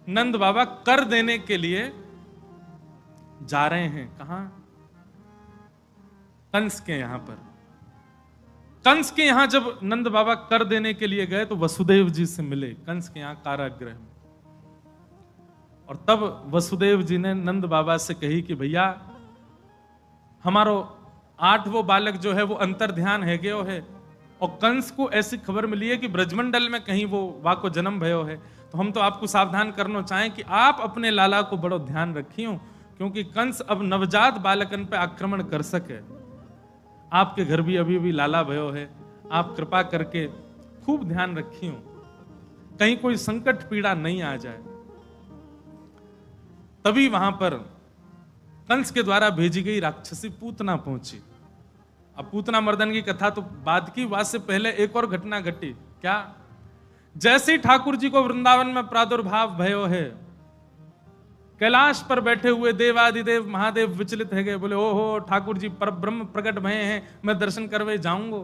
नंद बाबा कर देने के लिए जा रहे हैं। कहां? कंस के यहां पर। कंस के यहां जब नंद बाबा कर देने के लिए गए तो वसुदेव जी से मिले कंस के यहां कारागृह में। और तब वसुदेव जी ने नंद बाबा से कही कि भैया हमारो 8वां बालक जो है वो अंतर ध्यान है गयो है, और कंस को ऐसी खबर मिली है कि ब्रजमंडल में कहीं वो वाको जन्म भयो है। तो हम तो आपको सावधान करना चाहें कि आप अपने लाला को बड़ो ध्यान रखियो, क्योंकि कंस अब नवजात बालकन पे आक्रमण कर सके। आपके घर भी अभी भी लाला भयो है, आप कृपा करके खूब ध्यान रखियो, कहीं कोई संकट पीड़ा नहीं आ जाए। तभी वहां पर कंस के द्वारा भेजी गई राक्षसी पूतना पहुंची। अब पूतना मर्दन की कथा तो बाद की, बात से पहले एक और घटना घटी। क्या? जैसे ही ठाकुर जी को वृंदावन में प्रादुर्भाव भयो है, कैलाश पर बैठे हुए देवादिदेव महादेव विचलित है गए, बोले ओहो ठाकुर जी पर ब्रह्म प्रकट भये हैं, मैं दर्शन करवे जाऊंगा।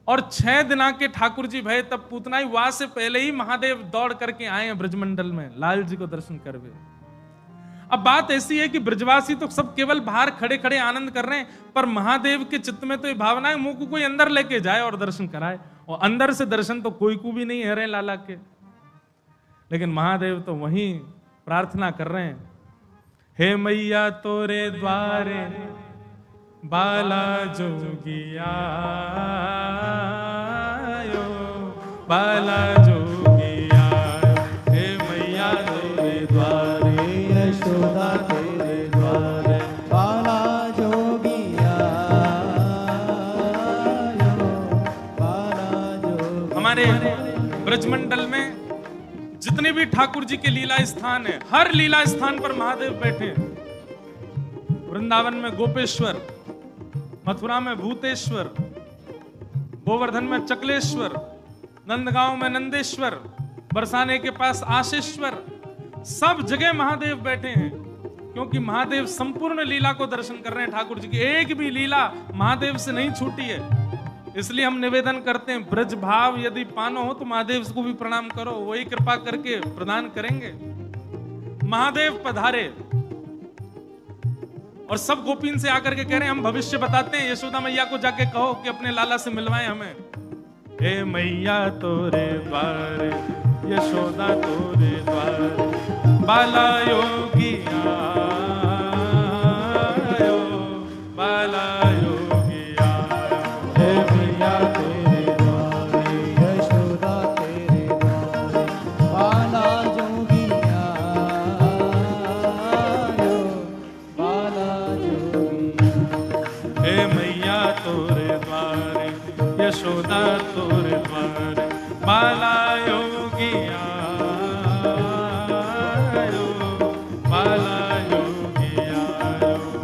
और 6 दिना के ठाकुर जी भय, तब पूतना ही वहां से पहले ही महादेव दौड़ करके आए हैं ब्रजमंडल में लाल जी को दर्शन करवे। अब बात ऐसी है कि ब्रजवासी तो सब केवल बाहर खड़े खड़े आनंद कर रहे हैं, पर महादेव के चित्त में तो ये भावना है मुंह को कोई अंदर लेके जाए और दर्शन कराए, और अंदर से दर्शन तो कोई को भी नहीं है रहे लाला के। लेकिन महादेव तो वहीं प्रार्थना कर रहे हैं, हे मैया तोरे द्वारे बाला जोगिया बाला जोगिया, हे मैया तोरे द्वारे यशोदा तेरे द्वारे बाला जोगिया बाला जोगिया। हमारे ब्रजमंडल में जितने भी ठाकुर जी के लीला स्थान है, हर लीला स्थान पर महादेव बैठे हैं। वृंदावन में गोपेश्वर, मथुरा में भूतेश्वर, गोवर्धन में चकलेश्वर, नंदगांव में नंदेश्वर, बरसाने के पास आशीश्वर, सब जगह महादेव बैठे हैं, क्योंकि महादेव संपूर्ण लीला को दर्शन कर रहे हैं। ठाकुर जी की एक भी लीला महादेव से नहीं छूटी है। इसलिए हम निवेदन करते हैं, ब्रज भाव यदि पानो हो तो महादेव को भी प्रणाम करो, वही कृपा करके प्रदान करेंगे। महादेव पधारे और सब गोपीन से आकर के कह रहे हैं हम भविष्य बताते हैं, यशोदा मैया को जाके कहो कि अपने लाला से मिलवाएं हमें। हे मैया तोरे द्वारे यशोदा तोरे द्वारे बाला योगिया बाला योगिया, हे मैया तेरे द्वारे यशोदा तेरे द्वारे बाला जोगिया बाला जोगिया। हे मैया तोरे द्वारे यशोदा तोरे द्वारे बाला योगिया बाला योगिया।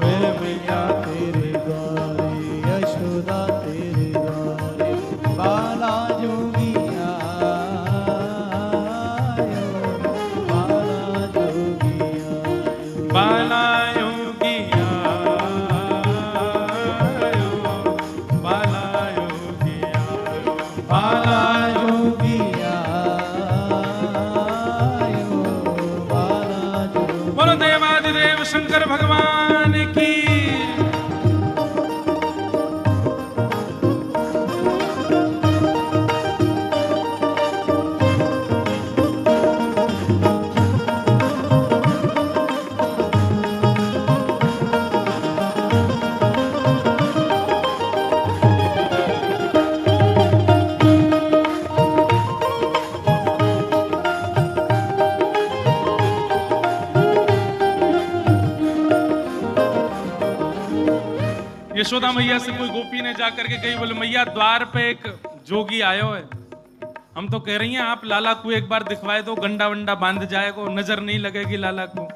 हे मैया तेरे द्वारे यशोदा तेरे द्वारे बाला जोगिया बाला जोगिया बाला योगिया बाला योगिया बाला जोगिया बाला जोगिया। बोलो देवादिदेव शंकर भगवान की। यशोदा मैया से कोई गोपी ने जाकर के कही, बोले मैया द्वार पे एक जोगी आयो है, हम तो कह रही हैं आप लाला को एक बार दिखवाए दो, गंडा वंडा बांध जाएगा, नजर नहीं लगेगी लाला को।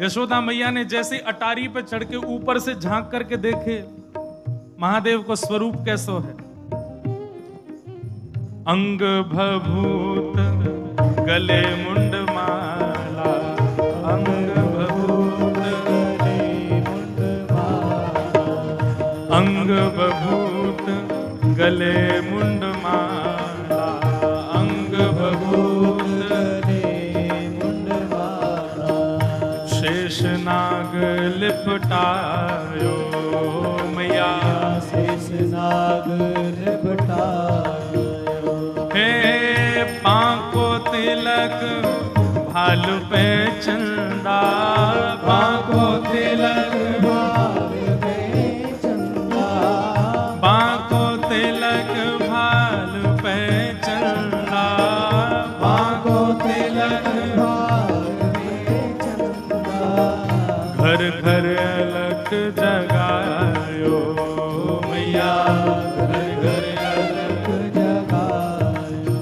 यशोदा मैया ने जैसे अटारी पे चढ़ के ऊपर से झांक करके देखे महादेव को स्वरूप कैसो है, अंग भभूत गले मुंड माला, अंग भभूत अंग बभूत गले मुंड माला, अंग बभूत लिपटायो मैया शेष नाग लिपटायो हे पांको तिलक भालू पे चंदा बांको तिलक भाल पे चंदा बांको तिलक भाल पे चंदा बांको तिलक भाल पे चंदा घर घर अलग जगायो मैया घर घर अलग जगायो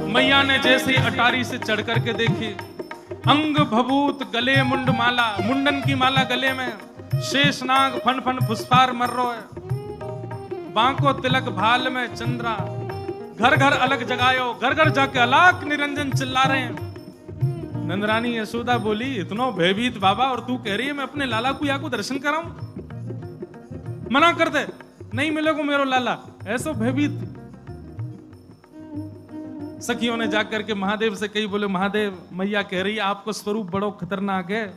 मैया ने जैसे ही अटारी से चढ़ करके देखी, अंग भभूत गले मुंड माला, मुंडन की माला गले में, शेषनाग फन फन फुसफार मर रो है, बांको तिलक भाल में चंद्रा, घर घर अलग जगायो, घर घर जाके अलाक निरंजन चिल्ला रहे हैं। नंदरानी यशोदा बोली, इतनो भयभीत बाबा और तू कह रही है मैं अपने लाला को या को दर्शन कराऊं? मना कर दे, नहीं मिलेगा मेरो लाला। ऐसो भयभीत सखियों ने जाकर के महादेव से कही, बोले महादेव मैया कह रही है आपको स्वरूप बड़ो खतरनाक है,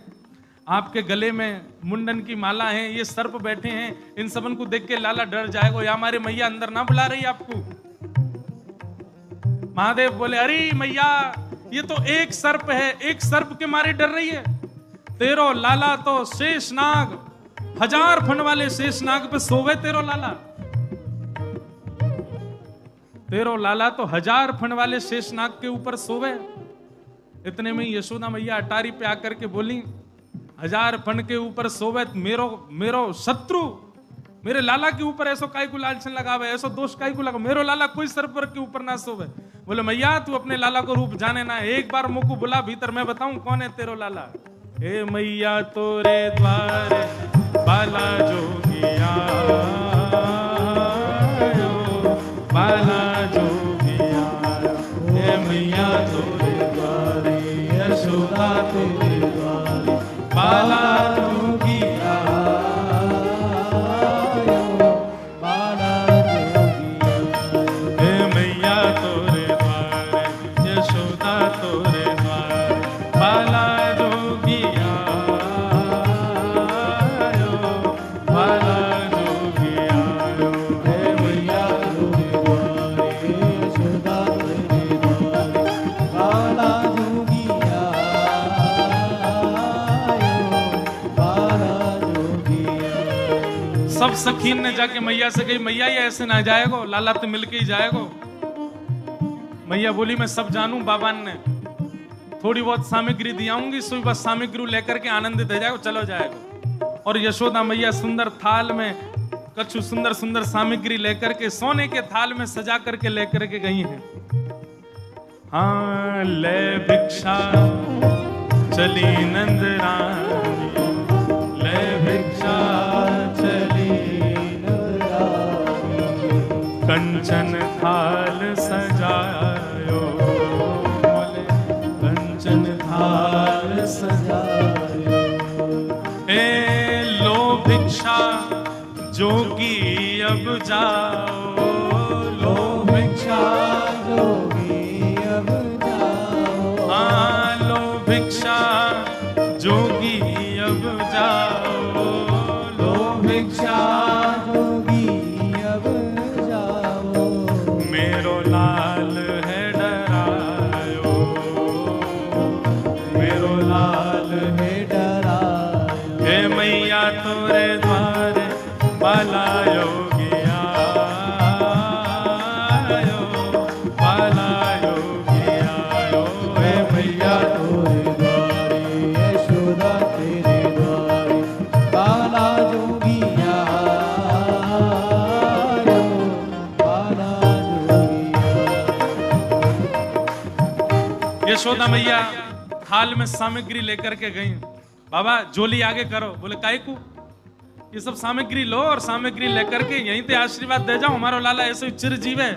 आपके गले में मुंडन की माला है, ये सर्प बैठे हैं, इन सबन को देख के लाला डर जाएगा, या हमारे मैया अंदर ना बुला रही आपको। महादेव बोले अरे मैया ये तो एक सर्प है, एक सर्प के मारे डर रही है, तेरो लाला तो शेषनाग, 1000 फन वाले शेषनाग पे सोवे तेरो लाला, तेरो लाला तो 1000 फन वाले शेषनाग के ऊपर सोवे। इतने में यशोदा मैया अटारी पे आकर के बोली, 1000 फन के ऊपर सोवे मेरो शत्रु मेरे लाला के ऊपर ऐसो काय को लालचन लगावे, ऐसो दोष काय को लगा, मेरो लाला कोई सर्प के ऊपर ना सोवे। बोले मैया तू अपने लाला को रूप जाने ना, एक बार मुझको बुला भीतर, मैं बताऊं कौन है तेरो लाला। हे मैया तोरे द्वारे बाला जोगिया बाला जोगिया, हे मैया तोरे द्वारे यशोदा तेरे द्वारे बाला जोगिया बाला जोगिया हे मैया तोरे द्वारे यशोदा तोरे द्वारे बाला जोगिया बाला जोगिया हे मैया तोरे द्वारे यशोदा तेरे द्वारे बाला जोगिया बाला जोगिया। सब सखीन ने जाके मैया से कही, मैया ये ऐसे ना जाएगो, लाला तो मिलके ही जाएगो। मैया बोली मैं सब जानूं, बाबा ने थोड़ी बहुत सामग्री दियाऊंगी, सुई बस सामग्री लेकर के आनंदित हो जाएगो, चलो जाएगो। और यशोदा मैया सुंदर थाल में कछु सुंदर सुंदर सामग्री लेकर के सोने के थाल में सजा करके लेकर के गई हैं। हाँ ले भिक्षा चली नंद रानी, ले भिक्षा चली नवरानी कंचन थाल सजायो, बोले कंचन थाल सजायो ए लो भिक्षा जोगी अब जाओ, लो भिक्षा जोगी अब जाओ हाँ लो भिक्षा जोगी अब जाओ, लो भिक्षा जोगी अब जाओ मेरो लाल है डरायो, मेरो लाल हे डरायो हे मैया तोरे द्वारे बाला योगिया बाला योगिया हे मैया तोरे द्वारे यशोदा तेरे द्वारे बाला जोगिया बाला जोगिया। यशोदा मैया थाल में सामग्री लेकर के गई। बाबा जोली आगे करो, बोले काहे को, ये सब सामग्री लो और सामग्री लेकर के यहीं पे आशीर्वाद दे जाओ, हमारा लाला ऐसे ही चिरजीव है।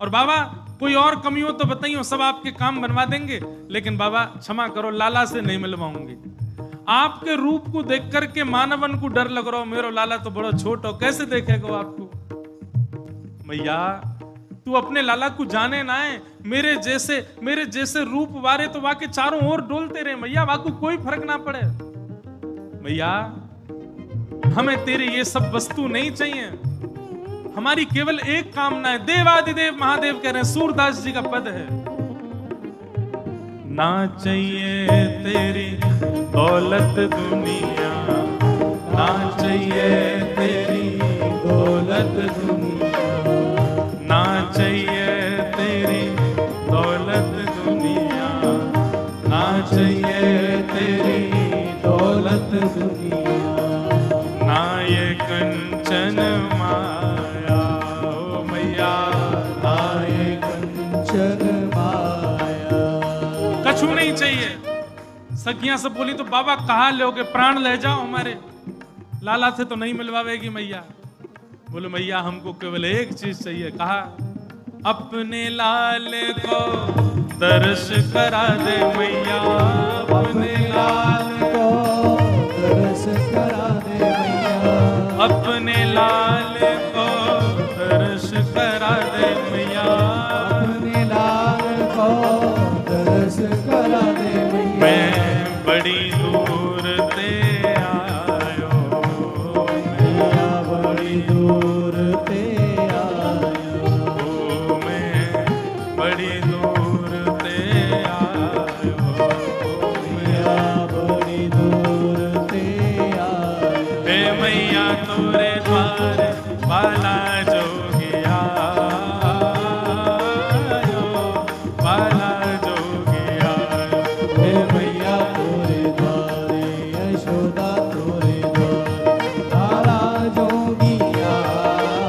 और बाबा कोई और कमी हो तो बताइए, सब आपके काम बनवा देंगे, लेकिन बाबा क्षमा करो लाला से नहीं मिलवाऊंगी। आपके रूप को देख करके मानवन को डर लग रहा हो, मेरो लाला तो बड़ा छोट हो, कैसे देखेगा वो आपको। मैया तू अपने लाला को जाने ना है, मेरे जैसे रूप वारे तो वाके चारों ओर डोलते रहे मैया, वाको कोई फर्क ना पड़े। मैया हमें तेरी ये सब वस्तु नहीं चाहिए, हमारी केवल एक कामना है। देवादिदेव महादेव कह रहे हैं, सूरदास जी का पद है, ना चाहिए तेरी दौलत दुनिया, ना चाहिए तेरी दौलत दुनिया, ना चाहिए तेरी दौलत दुनिया, ना चाहिए तेरी दौलत दुनिया, ना ये कंचन माया, ओ मैया ना ये कंचन माया। कछु नहीं चाहिए। सखियां सब बोली तो बाबा कहाँ लोगे, प्राण ले जाओ हमारे, लाला से तो नहीं मिलवावेगी मैया। बोले मैया हमको केवल एक चीज चाहिए। कहा अपने लाल को दर्श करा दे मैया, अपने लाल को दर्श करा दे मैया, अपने लाल को दर्श करा दे मैया, अपने लाल को दर्श करा दे मैया। मैं बड़ी दूर ते आयो, मैया बड़ी दूर ते आयो, ओ मैं बड़ी दूर ते आयो, मैया बड़ी दूर ते आयो। हे मैया तोरे द्वार बाला जोगिया, बाला जोगिया, हे मैया तोरे द्वारे, यशोदा तोरे द्वारे, बाला जोगिया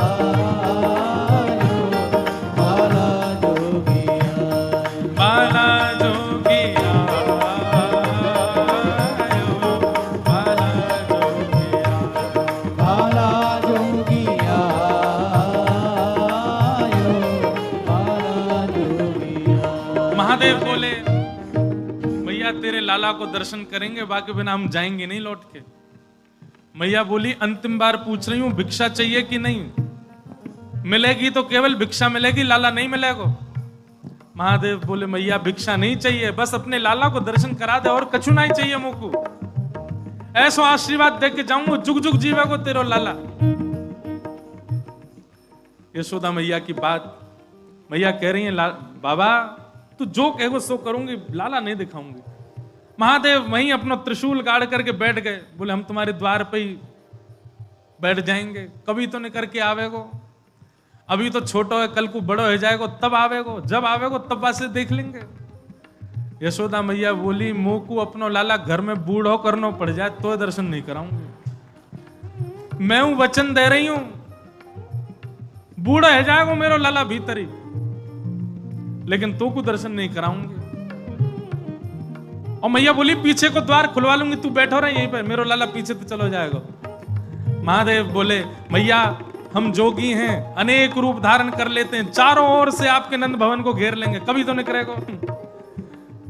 आयो, बाला जोगिया, बाला जोगिया, बाला जोगिया। बाला जोगिया आयो, बाला जोगिया। महादेव बोले मैया तेरे लाला को दर्शन करेंगे, बाकी बिना हम जाएंगे नहीं लौट के। मैया बोली अंतिम बार पूछ रही हूं भिक्षा चाहिए कि नहीं, मिलेगी तो केवल भिक्षा मिलेगी, लाला नहीं मिलेगा। महादेव बोले मैया भिक्षा नहीं चाहिए, बस अपने लाला को दर्शन करा दे और कछु नहीं चाहिए मुझको, ऐसो आशीर्वाद दे के जाऊंगा जुग जुग जीवे को तेरो लाला। यशोदा मैया की बात, मैया कह रही है बाबा तू जो कहेगो सो करूंगी, लाला नहीं दिखाऊंगी। महादेव वहीं अपना त्रिशूल गाड़ करके बैठ गए, बोले हम तुम्हारे द्वार पे ही बैठ जाएंगे, कभी तो नहीं करके आवेगो, अभी तो छोटो है, कल को बड़ो हो जाएगो तब आवेगो, जब आवेगो तब वासे देख लेंगे। यशोदा मैया बोली मुंह को अपनो लाला घर में बूढ़ो करना पड़ जाए तो दर्शन नहीं कराऊंगी, मैं हूं वचन दे रही हूं, बूढ़ा हो जाएगा मेरो लाला भीतर ही, लेकिन तो को दर्शन नहीं कराऊंगी। और मैया बोली पीछे को द्वार खुलवा लूंगी, तू बैठो रहे यहीं पर, मेरो लाला पीछे तो चलो जाएगा। महादेव बोले मैया हम जोगी हैं, अनेक रूप धारण कर लेते हैं, चारों ओर से आपके नंद भवन को घेर लेंगे, कभी तो नहीं करेगा।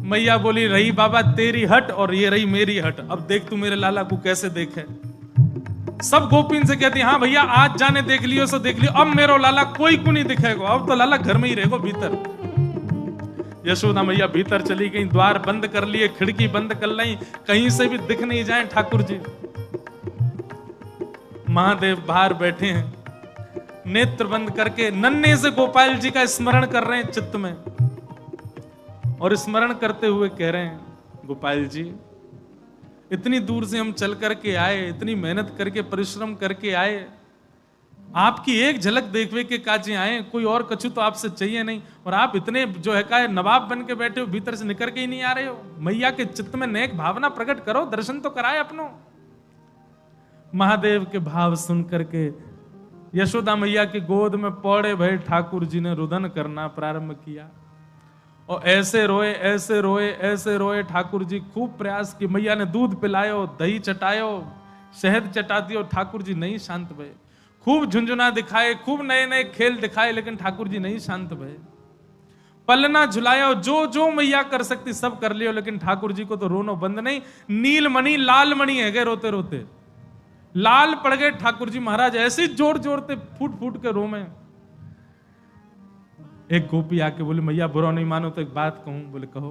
मैया बोली रही बाबा तेरी हट और ये रही मेरी हट, अब देख तू मेरे लाला को कैसे देखे। सब गोपीन से कहती हाँ भैया आज जाने देख लियो सो देख लियो, अब मेरो लाला कोई को नहीं दिखेगा, अब तो लाला घर में ही रहेगा भीतर। यशोदा मैया भीतर चली गई, द्वार बंद कर लिए, खिड़की बंद कर ली, कहीं से भी दिख नहीं जाए ठाकुर जी। महादेव बाहर बैठे हैं, नेत्र बंद करके नन्हे से गोपाल जी का स्मरण कर रहे हैं चित्त में, और स्मरण करते हुए कह रहे हैं गोपाल जी इतनी दूर से हम चल करके आए, इतनी मेहनत करके परिश्रम करके आए, आपकी एक झलक देखने के काजे आए, कोई और कछु तो आपसे चाहिए नहीं, और आप इतने जो है का नवाब बन के बैठे हो, भीतर से निकल के ही नहीं आ रहे हो। मैया के चित्त में नेक भावना प्रकट करो, दर्शन तो कराए अपनो। महादेव के भाव सुन करके यशोदा मैया की गोद में पौड़े भय ठाकुर जी ने रुदन करना प्रारंभ किया, और ऐसे रोए ऐसे रोए ऐसे रोए। ठाकुर जी खूब प्रयास की, मैया ने दूध पिलायो, दही चटायो, शहद चटा दियो, ठाकुर जी नहीं शांत भये। खूब झुंझुना दिखाए, खूब नए नए खेल दिखाए, लेकिन ठाकुर जी नहीं शांत भये। पलना झुलाया, जो जो मैया कर सकती सब कर लियो, लेकिन ठाकुर जी को तो रोनो बंद नहीं। नीलमणि लालमणि है गए रोते रोते, लाल पड़ गए ठाकुर जी महाराज, ऐसे जोर जोरते फूट फूट के रो में। एक गोपी आके बोले मैया बुरा नहीं मानो तो एक बात कहूं। बोले कहो।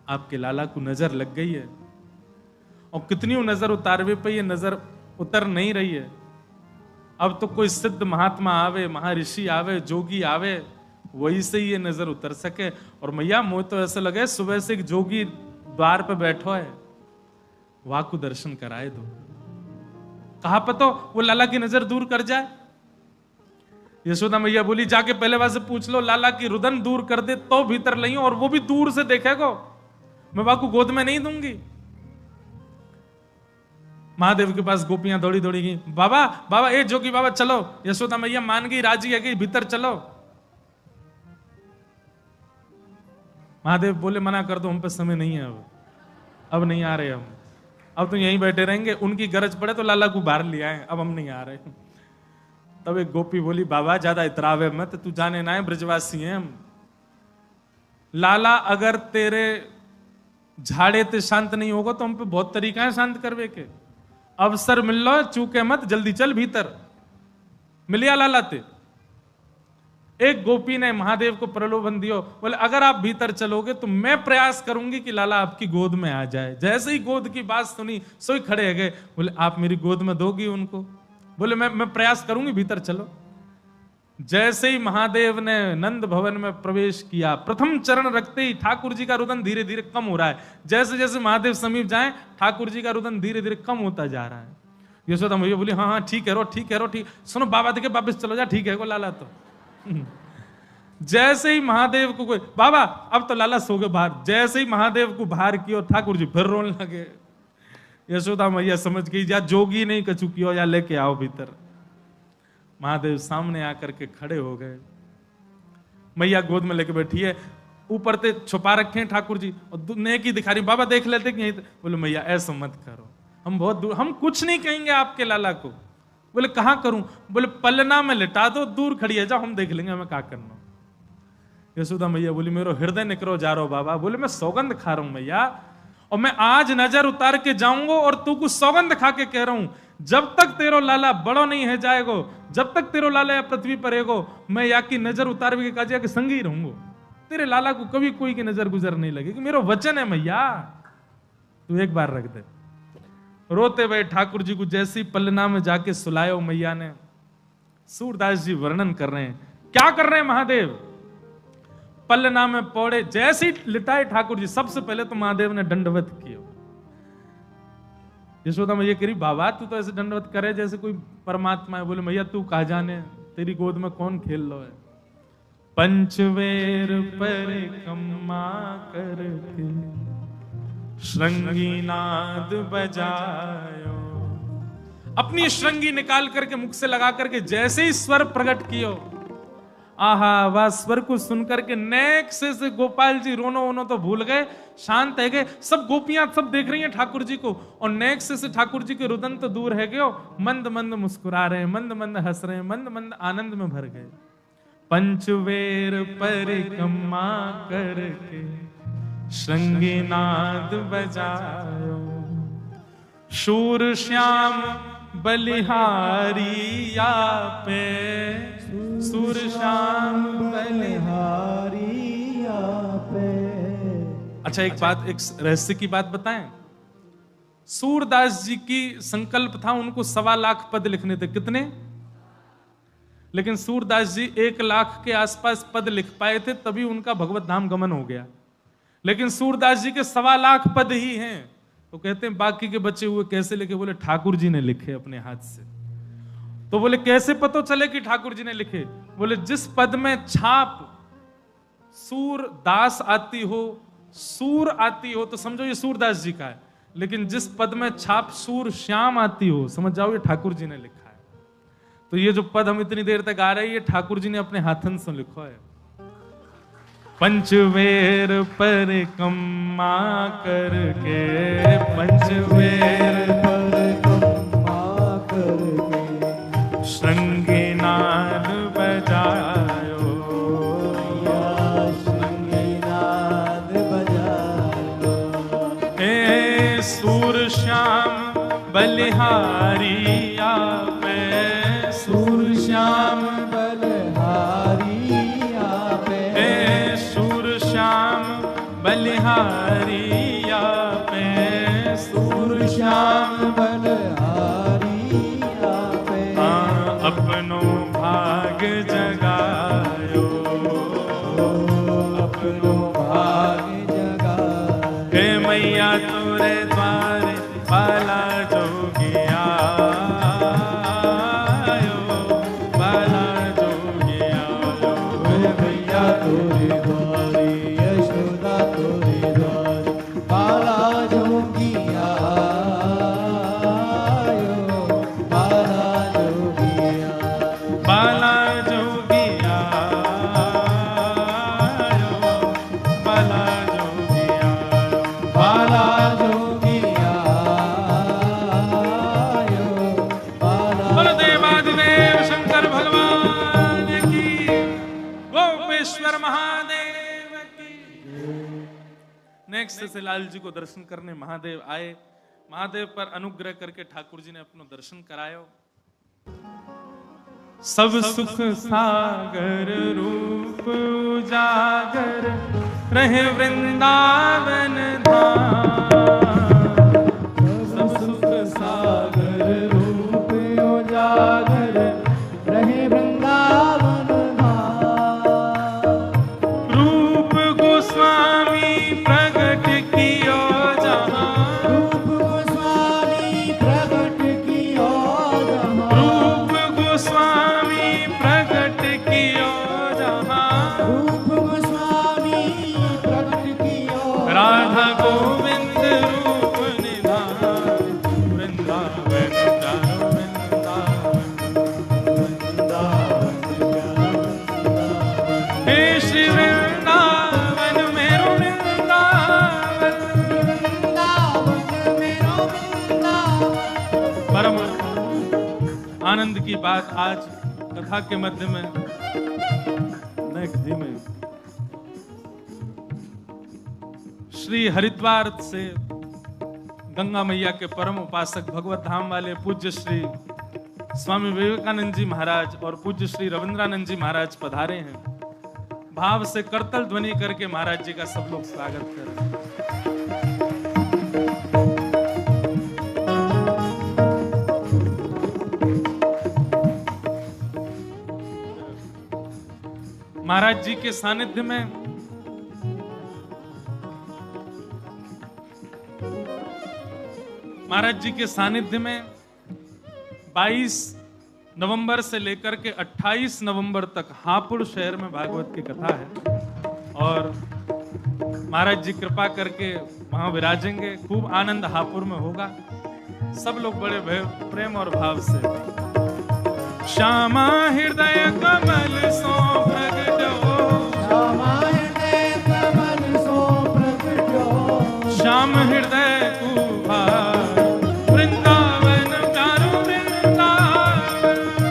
आपके लाला को नजर लग गई है, और कितनी नजर उतारवे पे ये नजर उतर नहीं रही है। अब तो कोई सिद्ध महात्मा आवे, महर्षि आवे, जोगी आवे, वही से ये नजर उतर सके। और मैया मुझे तो ऐसा लगे सुबह से एक जोगी द्वार पे बैठो है, वहां को दर्शन कराए दो। कहां पे तो वो लाला की नजर दूर कर जाए। यशोदा मैया बोली जाके पहले वहां से पूछ लो, लाला की रुदन दूर कर दे तो भीतर लइयो, और वो भी दूर से देखेगो, मैं वहां को गोद में नहीं दूंगी। महादेव के पास गोपियां दौड़ी दौड़ी गई, बाबा बाबा ए जोगी बाबा चलो। यशोदा मैया मान गई, राजी है गई, भीतर चलो। महादेव बोले मना कर दो, हम पे समय नहीं है, अब नहीं आ रहे हम, अब तो यहीं बैठे रहेंगे, उनकी गरज पड़े तो लाला को बाहर ले आए, अब हम नहीं आ रहे। तब एक गोपी बोली बाबा ज्यादा इतरावे मत, तू जाने ना है ब्रजवासी हैं हम। लाला अगर तेरे झाड़े ते शांत नहीं होगा तो हम पे बहुत तरीका है शांत करवे के। अवसर मिल लो, चूके मत, जल्दी चल भीतर। मिलिया लाला ते। एक गोपी ने महादेव को प्रलोभन दियो, बोले अगर आप भीतर चलोगे तो मैं प्रयास करूंगी कि लाला आपकी गोद में आ जाए। जैसे ही गोद की बात सुनी सोई खड़े हो गए, बोले आप मेरी गोद में दोगी उनको? बोले मैं प्रयास करूंगी, भीतर चलो। जैसे ही महादेव ने नंद भवन में प्रवेश किया, प्रथम चरण रखते ही ठाकुर जी का रुदन धीरे धीरे कम हो रहा है। जैसे जैसे महादेव समीप जाए ठाकुर जी का रुदन धीरे धीरे कम होता जा रहा है। यशोदा मैया बोली हाँ हाँ ठीक है रो, ठीक है रो, ठीक। सुनो बाबा देखे वापिस चलो जा, ठीक है को लाला तो। जैसे ही महादेव को कोई बाबा अब तो लाला सो गए बाहर, जैसे ही महादेव को बाहर किया ठाकुर जी फिर रोने लगे। यशोदा मैया समझ गई या जोगी नहीं कछु किया, या लेके आओ भीतर। महादेव सामने आकर के खड़े हो गए, मैया गोद में लेके बैठी है, ऊपर से छुपा रखे हैं ठाकुर जी, और नेकी दिखा रही, बाबा देख लेते कि यहीं। बोले मैया ऐसा मत करो, हम बहुत दूर, हम कुछ नहीं कहेंगे आपके लाला को। बोले कहां करूं? बोले पलना में लिटा दो, दूर खड़ी है, जाओ हम देख लेंगे हमें क्या करना। यशोदा मैया बोली मेरो हृदय निकरो जा रहा बाबा। बोले मैं सौगंध खा रहा हूं मैया, और मैं आज नजर उतार के जाऊंगा, और तू कुछ सौगंध खा के कह रहा हूं, जब तक तेरो लाला बड़ो नहीं है जाएगो, जब तक तेरो लाला या पृथ्वी पर रहेगो, मैं या की नजर उतार के काजिया के संग ही रहूंगा। तेरे लाला को कभी कोई की नजर गुजर नहीं लगेगी, मेरा वचन है मैया, तू एक बार रख दे। रोते हुए ठाकुर जी को जैसे ही पलना में जाके सुलायो मैया ने। सूरदास जी वर्णन कर रहे हैं, क्या कर रहे हैं महादेव? पलना में पौड़े, जैसे ही लिटाए ठाकुर जी, सबसे पहले तो महादेव ने दंडवत किया। यशोदा मैया कह रही बाबा तू तो ऐसे दंडवत करे जैसे कोई परमात्मा है। बोले मैया तू कहा जाने, तेरी गोद में कौन खेल लो है। पंचवेर परिक्रमा करके श्रृंगी नाद बजायो। अपनी श्रृंगी निकाल करके मुख से लगा करके जैसे ही स्वर प्रकट कियो, आहा वह स्वर को सुनकर के नेक से गोपाल जी रोनो वोनो तो भूल गए, शांत है गए। सब गोपियां सब देख रही हैं ठाकुर जी को, और नेक से ठाकुर जी के रुदन तो दूर है गयो, मंद मंद मुस्कुरा रहे हैं, मंद मंद हंस रहे हैं, मंद मंद आनंद में भर गए। पंचवेर परिक्रमा करके श्रृंगी नाद बजायो। शूर श्याम बलिहारी आपे, सूर श्याम बलिहारी आपे। अच्छा एक बात, एक रहस्य की बात बताएं। सूरदास जी की संकल्प था उनको 1.25 लाख पद लिखने थे। कितने? लेकिन सूरदास जी 1 लाख के आसपास पद लिख पाए थे, तभी उनका भगवत धाम गमन हो गया। लेकिन सूरदास जी के 1.25 लाख पद ही हैं। तो कहते हैं बाकी के बचे हुए कैसे लिखे? बोले ठाकुर जी ने लिखे अपने हाथ से। तो बोले कैसे पता चले कि ठाकुर जी ने लिखे? बोले जिस पद में छाप सूर दास आती हो, सूर आती हो, तो समझो ये सूरदास जी का है। लेकिन जिस पद में छाप सूर श्याम आती हो, समझ जाओ ये ठाकुर जी ने लिखा है। तो ये जो पद हम इतनी देर तक आ रहे हैं, ये ठाकुर जी ने अपने हाथन से लिखा है। पंचवेर परिक्रमा करके, पंचवेर परिक्रमा करके श्रृंगी नाद बजायो। श्रृंगी नाद बजायो। हे सूर श्याम बलिहारी आपे, सूर श्याम बलिहारी आपे। हे सूर श्याम बलिहारी आपे, सूर श्याम बलिहारी भैया तोरे द्वारे बाला जोगिया बाला जोगिया भैया तोरे द्वारे यशोदा तोरे द्वारे बाला जोगिया बाला जोगिया बाला जोगिया बाला जोगिया बाला जोगिया बोलो देवादिदेव शंकर भगवान की, गोपेश्वर महादेव की। नेक्स्ट से लाल जी को दर्शन करने महादेव आए। महादेव पर अनुग्रह करके ठाकुर जी ने अपना दर्शन करायो। सब सुख सागर रूप उजागर रहे वृंदावन धाम। सब सुख सागर रूप उजागर रहे वृंदावन धाम। रूप गोस्वामी प्रगट कियो जहाँ, रूप गोस्वामी प्रगट कियो जहाँ। रूप गोस्वामी प्रगट कियो जहाँ। रूप गोस्वामी प्रगट कियो राधा गोविंद रूप निधान, वृंदावन प्यारो वृंदावन, वृंदावन प्यारा वृंदावन। हे श्री वृंदावन मेरो वृंदावन। वृंदावन मेरो वृंदावन। परम आनंद की बात आज कथा के मध्य में धीमे श्री हरिद्वार से गंगा मैया के परम उपासक भगवत धाम वाले पूज्य श्री स्वामी विवेकानंद जी महाराज और पूज्य श्री रविंद्रानंद जी महाराज पधारे हैं। भाव से करतल ध्वनि करके महाराज जी का सब लोग स्वागत करें। महाराज जी के सानिध्य में महाराज जी के सानिध्य में 22 नवंबर से लेकर के 28 नवंबर तक हापुड़ शहर में भागवत की कथा है और महाराज जी कृपा करके वहां विराजेंगे। खूब आनंद हापुड़ में होगा। सब लोग बड़े प्रेम और भाव से श्यामा हृदय कमल सो प्रगटो, श्यामा हृदय कमल सो प्रगटो। श्याम हृदय कुभार वृंदावन प्यारो वृंदावन।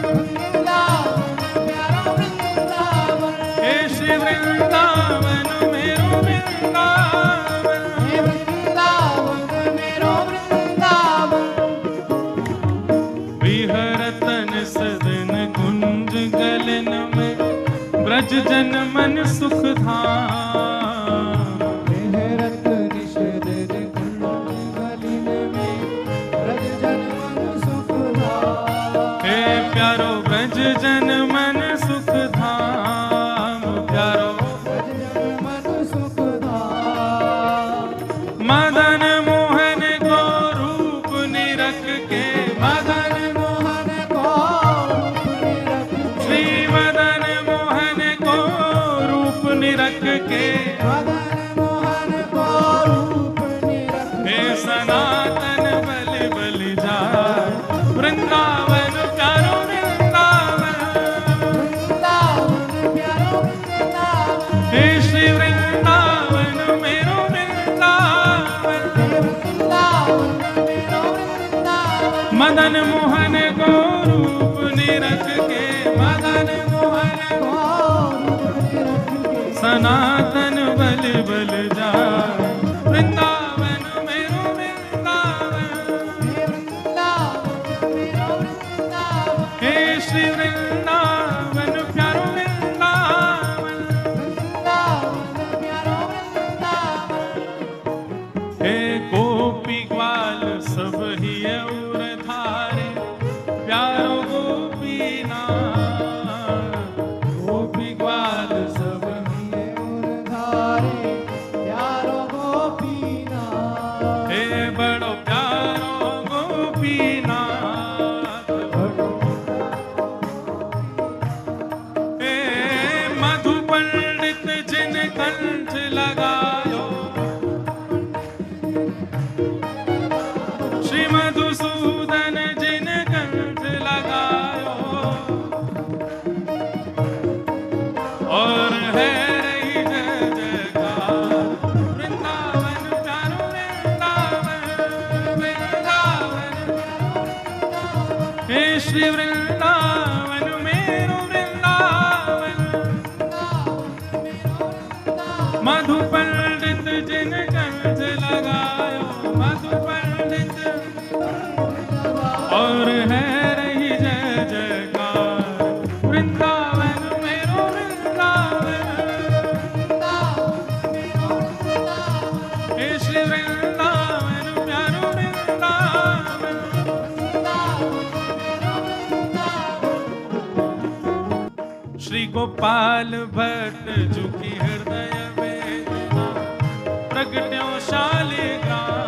वृंदावन प्यारा वृंदावन। हे श्री वृंदावन मेरो वृंदावन। हे वृंदावन मेरो वृंदावन। विहरतन सदन कुंज गलन में ब्रज जन मन सुख धाम। विहरत निषेध कुंज गलिन में ब्रज जन मन सुख धाम। हे प्यारो ब्रज जन मन सुख धाम, प्यारो ब्रज जन मन सुख धाम। मदन मोहन को रूप निरख के, मदन मोहन को रूप निरख के। श्री मदन मोहन को रूप निरख के। मदन मोहन को रूप निरख हे के। सनातन बलि बलि जाय वृंदावन प्यारो वृंदावन। वृंदावन प्यारो वृंदावन। हे श्री वृंदावन मेरो वृंदावन। हे वृंदावन मेरो वृंदावन। मदन मोहन को रूप निरख के, मदन मोहन को रूप निरख के। सनातन बलि बलि जाय वृंदावन मेरो वृंदावन। हे वृंदावन मेरो वृंदावन। हे श्री वृंदावन प्यारो वृंदावन। वृंदावन प्यारो वृंदावन। हे गोपी ग्वाल सब ही और धारे प्यारो गोपीनाथ। गोपी ग्वाल सब ही और धारे प्यारो श्री वृंदावन मेरो वृंदावन, मधु पंडित जिन कंठ लगायो, मधु पंडित और है रही जय जयकार, वृंदावन मेरो वृंदावन, हे श्री वृंदावन प्यारो वृंदावन। श्री गोपाल भट्ट जू की हृदय वेदना प्रगट्यो शालिग्राम,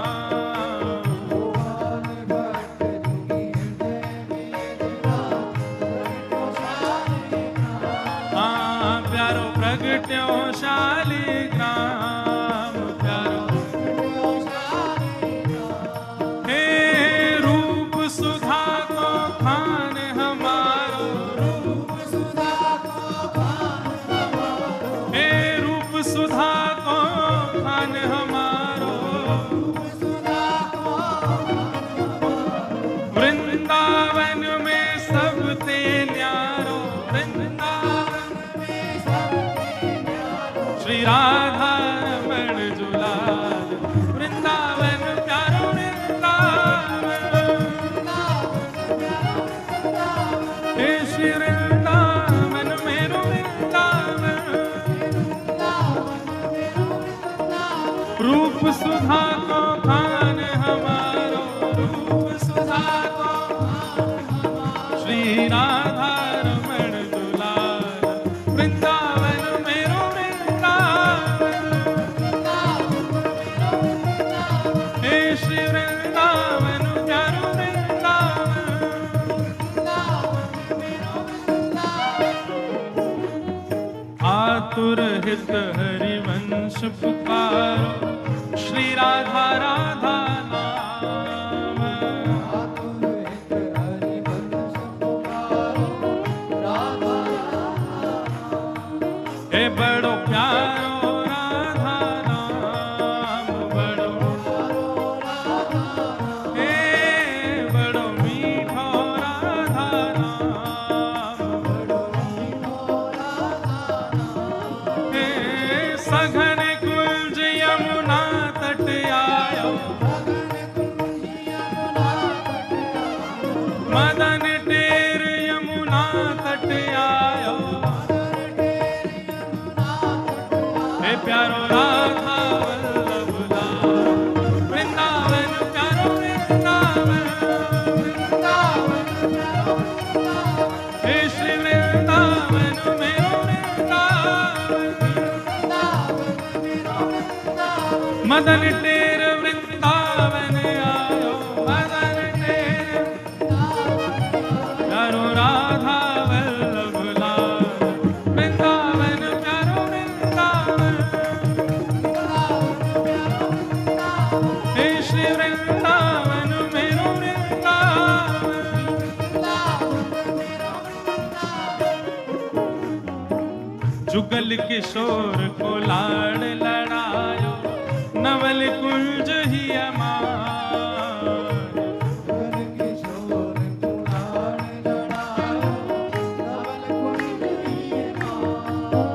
हाँ प्यारो प्रगट्यो शालिग्राम, प्यारो हे रूप सुधा को खान हमारो, रूप सुधा को हे रूप सुधा को खान हमारो, वृंदावन में सब ते न्यारो, वृंदावन में सब ते न्यारो, श्री राधा रमण जुलाल, वृंदावन प्यारो वृंदावन, हे श्री वृंदावन मेरो वृंदावन, रूप सुधा को खान हमारो, रूप सुधा को श्री राधा रमण दुलार, वृंदावन मेरो वृंदावन, हे श्री वृंदावन प्यारो वृंदावन। आतुर हित हरिवंश पुकारो, श्री राधा राधा नाम, हे बड़ो प्यारो राधा नाम, बड़ो हे बड़ो मीठो राधा नाम, हे सघन कुंज यमुना तट आयो, मदन टेर यमुना तट आयो, हे प्यारो राधा वल्लभ लाल, वृंदावन प्यारो वृंदावन, हे श्री वृंदावन मेरो वृंदावन, मदन टेर वृंदावन आयो, मदन टेर प्यारो राधा वल्लभ लाल, वृंदावन प्यारो वृंदावन, हे श्री वृंदावन मेरो वृंदावन। जुगल किशोर को लाड़ लड़ायो, नवल कुंज ही अमार,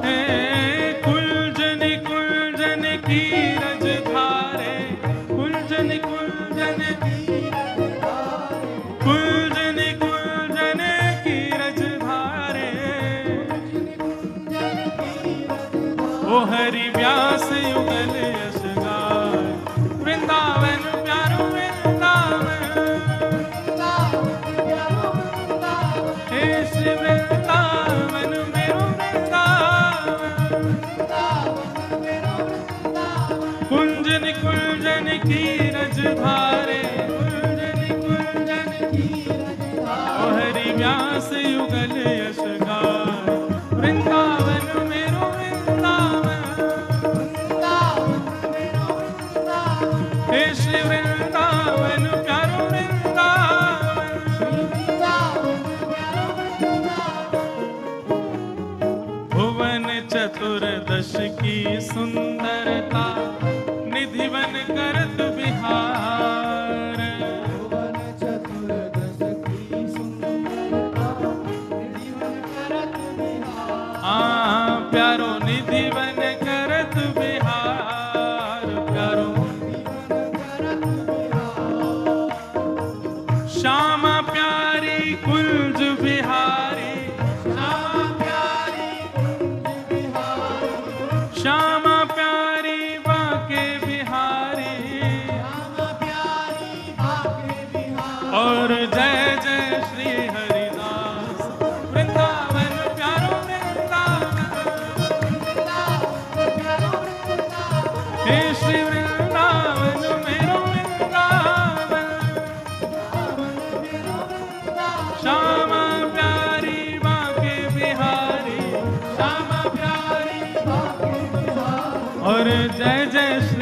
हे कुंजन कुंजन की रज धारे, कुंजन कुंजन कुंजन कुंजन की रज धारे, ओ हरि व्यास युगल यश गाय, वृंदावन प्यारो वृंदावन, हे श्री वृंदावन मेरो वृंदावन, कुंजन कुंजन की रज धारे, कुंजन कुंजन की रज धारे, ओ हरि व्यास युगल यश गाय, वृंदावन मेरो वृंदावन, हे श्री वृंदावन प्यारो वृंदावन। भुवन चतुर्दश की सुंदरता, निधिवन करत बिहार, भुवन चतुर्दश की सुंदरता,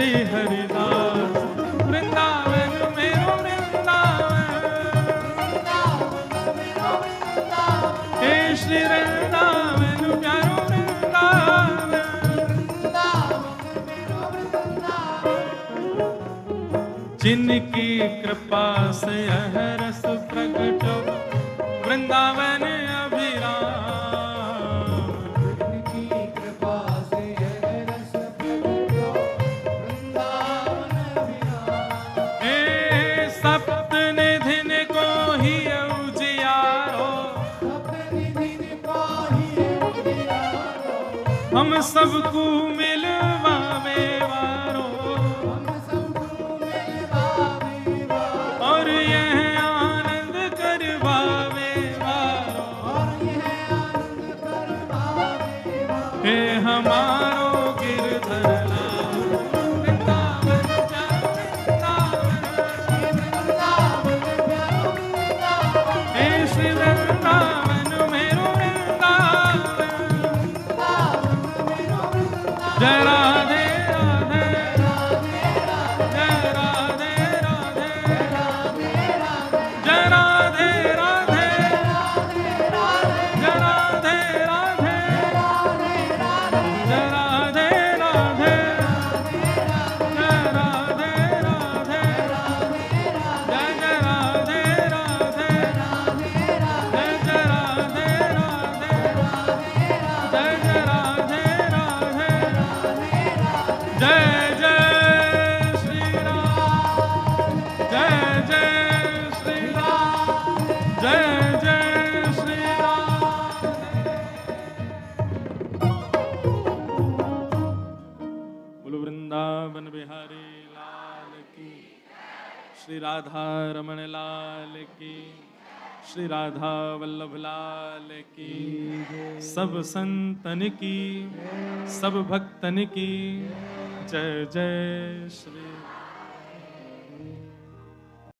जय हरिदास वृंदावन मेरो वृंदावन हे श्री वृंदावन प्यारो वृंदावन जिनकी कृपा से यह रस प्रकट वृंदावन अभिराम जिनकी कृपा से यह रस प्रकट वृंदावन अभिराम हे सप्त निधिन को ही उजियारो सप्तनिधि को ही उजियारो हम सबको मिलवावे वारो हम सबको मिलवावे वारो और यह आनंद करवावे वारो और यह आनंद करवावे वारो हे हमारो गिरधर लाल वृंदावन प्यारो वृंदावन वृंदावन प्यारो वृंदावन हे श्री वृंदावन मेरो वृंदावन जय राधे राधे जय राधे राधे जय राधे राधे जय राधे राधे जय राधे राधे जय राधे राधे जय जय राधे राधे जय जय राधे राधे जय जय राधे राधे जय जय श्री राम जय जय श्री राम जय जय श्री राम बोलो वृंदावन बिहारी लाल की श्री राधा रमण लाल की श्री राधा वल्लभ लाल की सब संतन की सब भक्तन की जय जय श्री